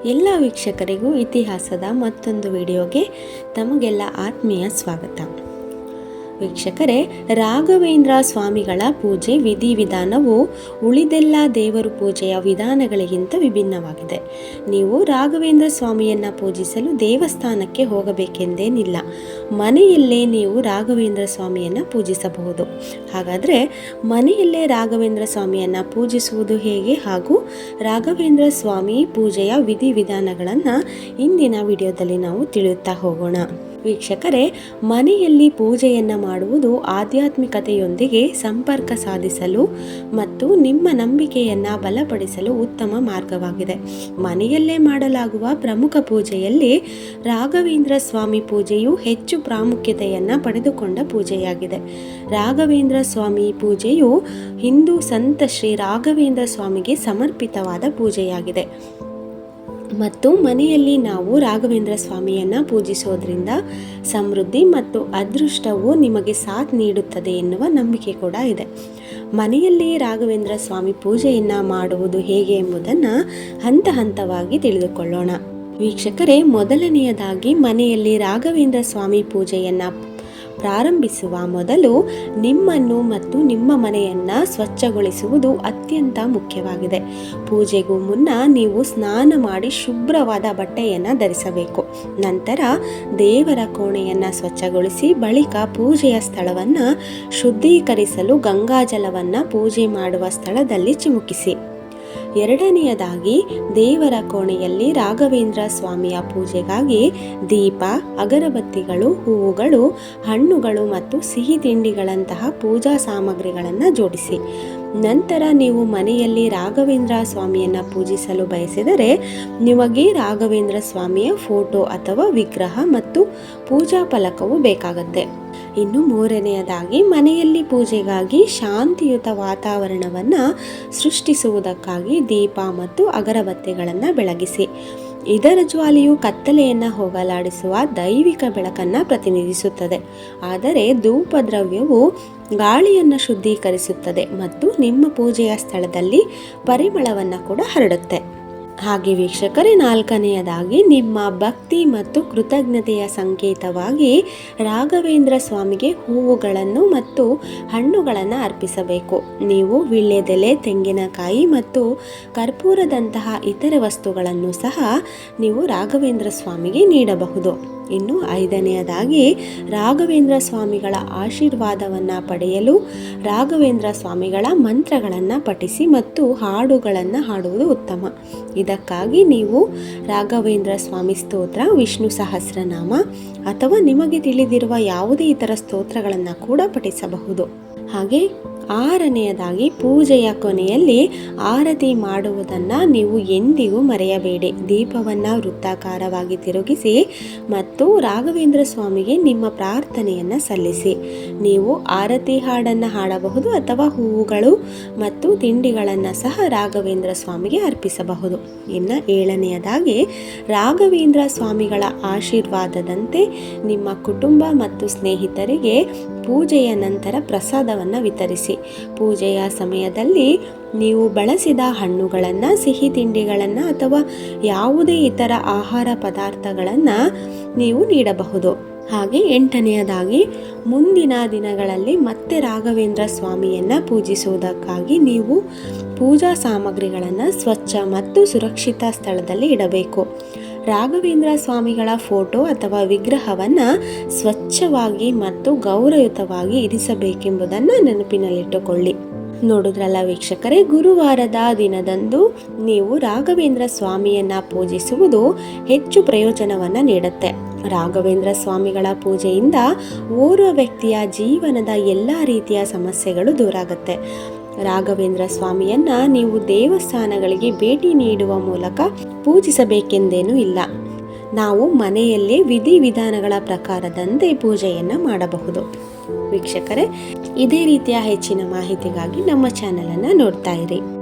ಎಲ್ಲ ವೀಕ್ಷಕರಿಗೂ ಇತಿಹಾಸದ ಮತ್ತೊಂದು ವಿಡಿಯೋಗೆ ತಮಗೆಲ್ಲ ಆತ್ಮೀಯ ಸ್ವಾಗತ. ವೀಕ್ಷಕರೇ, ರಾಘವೇಂದ್ರ ಸ್ವಾಮಿಗಳ ಪೂಜೆ ವಿಧಿವಿಧಾನವು ಉಳಿದೆಲ್ಲ ದೇವರು ಪೂಜೆಯ ವಿಧಾನಗಳಿಗಿಂತ ವಿಭಿನ್ನವಾಗಿದೆ. ನೀವು ರಾಘವೇಂದ್ರ ಸ್ವಾಮಿಯನ್ನು ಪೂಜಿಸಲು ದೇವಸ್ಥಾನಕ್ಕೆ ಹೋಗಬೇಕೆಂದೇನಿಲ್ಲ. ಮನೆಯಲ್ಲೇ ನೀವು ರಾಘವೇಂದ್ರ ಸ್ವಾಮಿಯನ್ನು ಪೂಜಿಸಬಹುದು. ಹಾಗಾದರೆ ಮನೆಯಲ್ಲೇ ರಾಘವೇಂದ್ರ ಸ್ವಾಮಿಯನ್ನು ಪೂಜಿಸುವುದು ಹೇಗೆ ಹಾಗೂ ರಾಘವೇಂದ್ರ ಸ್ವಾಮಿ ಪೂಜೆಯ ವಿಧಿವಿಧಾನಗಳನ್ನು ಇಂದಿನ ವಿಡಿಯೋದಲ್ಲಿ ನಾವು ತಿಳಿಯುತ್ತಾ ಹೋಗೋಣ. ವೀಕ್ಷಕರೇ, ಮನೆಯಲ್ಲಿ ಪೂಜೆಯನ್ನು ಮಾಡುವುದು ಆಧ್ಯಾತ್ಮಿಕತೆಯೊಂದಿಗೆ ಸಂಪರ್ಕ ಸಾಧಿಸಲು ಮತ್ತು ನಿಮ್ಮ ನಂಬಿಕೆಯನ್ನು ಬಲಪಡಿಸಲು ಉತ್ತಮ ಮಾರ್ಗವಾಗಿದೆ. ಮನೆಯಲ್ಲೇ ಮಾಡಲಾಗುವ ಪ್ರಮುಖ ಪೂಜೆಯಲ್ಲಿ ರಾಘವೇಂದ್ರ ಸ್ವಾಮಿ ಪೂಜೆಯು ಹೆಚ್ಚು ಪ್ರಾಮುಖ್ಯತೆಯನ್ನು ಪಡೆದುಕೊಂಡ ಪೂಜೆಯಾಗಿದೆ. ರಾಘವೇಂದ್ರ ಸ್ವಾಮಿ ಪೂಜೆಯು ಹಿಂದೂ ಸಂತ ಶ್ರೀ ರಾಘವೇಂದ್ರ ಸ್ವಾಮಿಗೆ ಸಮರ್ಪಿತವಾದ ಪೂಜೆಯಾಗಿದೆ ಮತ್ತು ಮನೆಯಲ್ಲಿ ನಾವು ರಾಘವೇಂದ್ರ ಸ್ವಾಮಿಯನ್ನು ಪೂಜಿಸೋದ್ರಿಂದ ಸಮೃದ್ಧಿ ಮತ್ತು ಅದೃಷ್ಟವು ನಿಮಗೆ ಸಾಥ್ ನೀಡುತ್ತದೆ ಎನ್ನುವ ನಂಬಿಕೆ ಕೂಡ ಇದೆ. ಮನೆಯಲ್ಲಿ ರಾಘವೇಂದ್ರ ಸ್ವಾಮಿ ಪೂಜೆಯನ್ನು ಮಾಡುವುದು ಹೇಗೆ ಎಂಬುದನ್ನು ಹಂತ ಹಂತವಾಗಿ ತಿಳಿದುಕೊಳ್ಳೋಣ. ವೀಕ್ಷಕರೇ, ಮೊದಲನೆಯದಾಗಿ ಮನೆಯಲ್ಲಿ ರಾಘವೇಂದ್ರ ಸ್ವಾಮಿ ಪೂಜೆಯನ್ನು ಪ್ರಾರಂಭಿಸುವ ಮೊದಲು ನಿಮ್ಮನ್ನು ಮತ್ತು ನಿಮ್ಮ ಮನೆಯನ್ನು ಸ್ವಚ್ಛಗೊಳಿಸುವುದು ಅತ್ಯಂತ ಮುಖ್ಯವಾಗಿದೆ. ಪೂಜೆಗೂ ಮುನ್ನ ನೀವು ಸ್ನಾನ ಮಾಡಿ ಶುಭ್ರವಾದ ಬಟ್ಟೆಯನ್ನು ಧರಿಸಬೇಕು. ನಂತರ ದೇವರ ಕೋಣೆಯನ್ನು ಸ್ವಚ್ಛಗೊಳಿಸಿ ಬಳಿಕ ಪೂಜೆಯ ಸ್ಥಳವನ್ನು ಶುದ್ಧೀಕರಿಸಲು ಗಂಗಾಜಲವನ್ನು ಪೂಜೆ ಮಾಡುವ ಸ್ಥಳದಲ್ಲಿ ಚಿಮುಕಿಸಿ. ಎರಡನೆಯದಾಗಿ ದೇವರ ಕೋಣೆಯಲ್ಲಿ ರಾಘವೇಂದ್ರ ಸ್ವಾಮಿಯ ಪೂಜೆಗಾಗಿ ದೀಪ, ಅಗರಬತ್ತಿಗಳು, ಹೂವುಗಳು, ಹಣ್ಣುಗಳು ಮತ್ತು ಸಿಹಿ ತಿಂಡಿಗಳಂತಹ ಪೂಜಾ ಸಾಮಗ್ರಿಗಳನ್ನು ಜೋಡಿಸಿ. ನಂತರ ನೀವು ಮನೆಯಲ್ಲಿ ರಾಘವೇಂದ್ರ ಸ್ವಾಮಿಯನ್ನು ಪೂಜಿಸಲು ಬಯಸಿದರೆ ನಿಮಗೆ ರಾಘವೇಂದ್ರ ಸ್ವಾಮಿಯ ಫೋಟೋ ಅಥವಾ ವಿಗ್ರಹ ಮತ್ತು ಪೂಜಾ ಫಲಕವು ಬೇಕಾಗುತ್ತೆ. ಇನ್ನು ಮೂರನೆಯದಾಗಿ ಮನೆಯಲ್ಲಿ ಪೂಜೆಗಾಗಿ ಶಾಂತಿಯುತ ವಾತಾವರಣವನ್ನು ಸೃಷ್ಟಿಸುವುದಕ್ಕಾಗಿ ದೀಪ ಮತ್ತು ಅಗರಬತ್ತಿಗಳನ್ನು ಬೆಳಗಿಸಿ. ಇದರ ಜ್ವಾಲೆಯು ಕತ್ತಲೆಯನ್ನು ಹೋಗಲಾಡಿಸುವ ದೈವಿಕ ಬೆಳಕನ್ನು ಪ್ರತಿನಿಧಿಸುತ್ತದೆ. ಆದರೆ ಧೂಪದ್ರವ್ಯವು ಗಾಳಿಯನ್ನು ಶುದ್ಧೀಕರಿಸುತ್ತದೆ ಮತ್ತು ನಿಮ್ಮ ಪೂಜೆಯ ಸ್ಥಳದಲ್ಲಿ ಪರಿಮಳವನ್ನು ಕೂಡ ಹರಡುತ್ತೆ. ಹಾಗೆ ವೀಕ್ಷಕರೇ, ನಾಲ್ಕನೆಯದಾಗಿ ನಿಮ್ಮ ಭಕ್ತಿ ಮತ್ತು ಕೃತಜ್ಞತೆಯ ಸಂಕೇತವಾಗಿ ರಾಘವೇಂದ್ರ ಸ್ವಾಮಿಗೆ ಹೂವುಗಳನ್ನು ಮತ್ತು ಹಣ್ಣುಗಳನ್ನು ಅರ್ಪಿಸಬೇಕು. ನೀವು ವೀಳ್ಯದೆಲೆ, ತೆಂಗಿನಕಾಯಿ ಮತ್ತು ಕರ್ಪೂರದಂತಹ ಇತರೆ ವಸ್ತುಗಳನ್ನು ಸಹ ನೀವು ರಾಘವೇಂದ್ರ ಸ್ವಾಮಿಗೆ ನೀಡಬಹುದು. ಇನ್ನು ಐದನೆಯದಾಗಿ ರಾಘವೇಂದ್ರ ಸ್ವಾಮಿಗಳ ಆಶೀರ್ವಾದವನ್ನು ಪಡೆಯಲು ರಾಘವೇಂದ್ರ ಸ್ವಾಮಿಗಳ ಮಂತ್ರಗಳನ್ನು ಪಠಿಸಿ ಮತ್ತು ಹಾಡುಗಳನ್ನು ಹಾಡುವುದು ಉತ್ತಮ. ಇದಕ್ಕಾಗಿ ನೀವು ರಾಘವೇಂದ್ರ ಸ್ವಾಮಿ ಸ್ತೋತ್ರ, ವಿಷ್ಣು ಸಹಸ್ರನಾಮ ಅಥವಾ ನಿಮಗೆ ತಿಳಿದಿರುವ ಯಾವುದೇ ಇತರ ಸ್ತೋತ್ರಗಳನ್ನು ಕೂಡ ಪಠಿಸಬಹುದು. ಹಾಗೆ ಆರನೆಯದಾಗಿ ಪೂಜೆಯ ಕೊನೆಯಲ್ಲಿ ಆರತಿ ಮಾಡುವುದನ್ನು ನೀವು ಎಂದಿಗೂ ಮರೆಯಬೇಡಿ. ದೀಪವನ್ನು ವೃತ್ತಾಕಾರವಾಗಿ ತಿರುಗಿಸಿ ಮತ್ತು ರಾಘವೇಂದ್ರ ಸ್ವಾಮಿಗೆ ನಿಮ್ಮ ಪ್ರಾರ್ಥನೆಯನ್ನು ಸಲ್ಲಿಸಿ. ನೀವು ಆರತಿ ಹಾಡನ್ನು ಹಾಡಬಹುದು ಅಥವಾ ಹೂವುಗಳು ಮತ್ತು ತಿಂಡಿಗಳನ್ನು ಸಹ ರಾಘವೇಂದ್ರ ಸ್ವಾಮಿಗೆ ಅರ್ಪಿಸಬಹುದು. ಇನ್ನು ಏಳನೆಯದಾಗಿ ರಾಘವೇಂದ್ರ ಸ್ವಾಮಿಗಳ ಆಶೀರ್ವಾದದಂತೆ ನಿಮ್ಮ ಕುಟುಂಬ ಮತ್ತು ಸ್ನೇಹಿತರಿಗೆ ಪೂಜೆಯ ನಂತರ ಪ್ರಸಾದವನ್ನು ವಿತರಿಸಿ. ಪೂಜೆಯ ಸಮಯದಲ್ಲಿ ನೀವು ಬಳಸಿದ ಹಣ್ಣುಗಳನ್ನು, ಸಿಹಿ ತಿಂಡಿಗಳನ್ನು ಅಥವಾ ಯಾವುದೇ ಇತರ ಆಹಾರ ಪದಾರ್ಥಗಳನ್ನು ನೀವು ನೀಡಬಹುದು. ಹಾಗೆ ಎಂಟನೆಯದಾಗಿ ಮುಂದಿನ ದಿನಗಳಲ್ಲಿ ಮತ್ತೆ ರಾಘವೇಂದ್ರ ಸ್ವಾಮಿಯನ್ನು ಪೂಜಿಸುವುದಕ್ಕಾಗಿ ನೀವು ಪೂಜಾ ಸಾಮಗ್ರಿಗಳನ್ನು ಸ್ವಚ್ಛ ಮತ್ತು ಸುರಕ್ಷಿತ ಸ್ಥಳದಲ್ಲಿ ಇಡಬೇಕು. ರಾಘವೇಂದ್ರ ಸ್ವಾಮಿಗಳ ಫೋಟೋ ಅಥವಾ ವಿಗ್ರಹವನ್ನು ಸ್ವಚ್ಛವಾಗಿ ಮತ್ತು ಗೌರವಯುತವಾಗಿ ಇರಿಸಬೇಕೆಂಬುದನ್ನು ನೆನಪಿನಲ್ಲಿಟ್ಟುಕೊಳ್ಳಿ. ನೋಡಿದ್ರಲ್ಲ ವೀಕ್ಷಕರೇ, ಗುರುವಾರದ ದಿನದಂದು ನೀವು ರಾಘವೇಂದ್ರ ಸ್ವಾಮಿಯನ್ನು ಪೂಜಿಸುವುದು ಹೆಚ್ಚು ಪ್ರಯೋಜನವನ್ನು ನೀಡುತ್ತೆ. ರಾಘವೇಂದ್ರ ಸ್ವಾಮಿಗಳ ಪೂಜೆಯಿಂದ ಓರ್ವ ವ್ಯಕ್ತಿಯ ಜೀವನದ ಎಲ್ಲ ರೀತಿಯ ಸಮಸ್ಯೆಗಳು ದೂರಾಗುತ್ತೆ. ರಾಘವೇಂದ್ರ ಸ್ವಾಮಿಯನ್ನು ನೀವು ದೇವಸ್ಥಾನಗಳಿಗೆ ಭೇಟಿ ನೀಡುವ ಮೂಲಕ ಪೂಜಿಸಬೇಕೆಂದೇನೂ ಇಲ್ಲ. ನಾವು ಮನೆಯಲ್ಲೇ ವಿಧಿವಿಧಾನಗಳ ಪ್ರಕಾರದಂತೆ ಪೂಜೆಯನ್ನು ಮಾಡಬಹುದು. ವೀಕ್ಷಕರೇ, ಇದೇ ರೀತಿಯ ಹೆಚ್ಚಿನ ಮಾಹಿತಿಗಾಗಿ ನಮ್ಮ ಚಾನಲನ್ನು ನೋಡ್ತಾ ಇರಿ.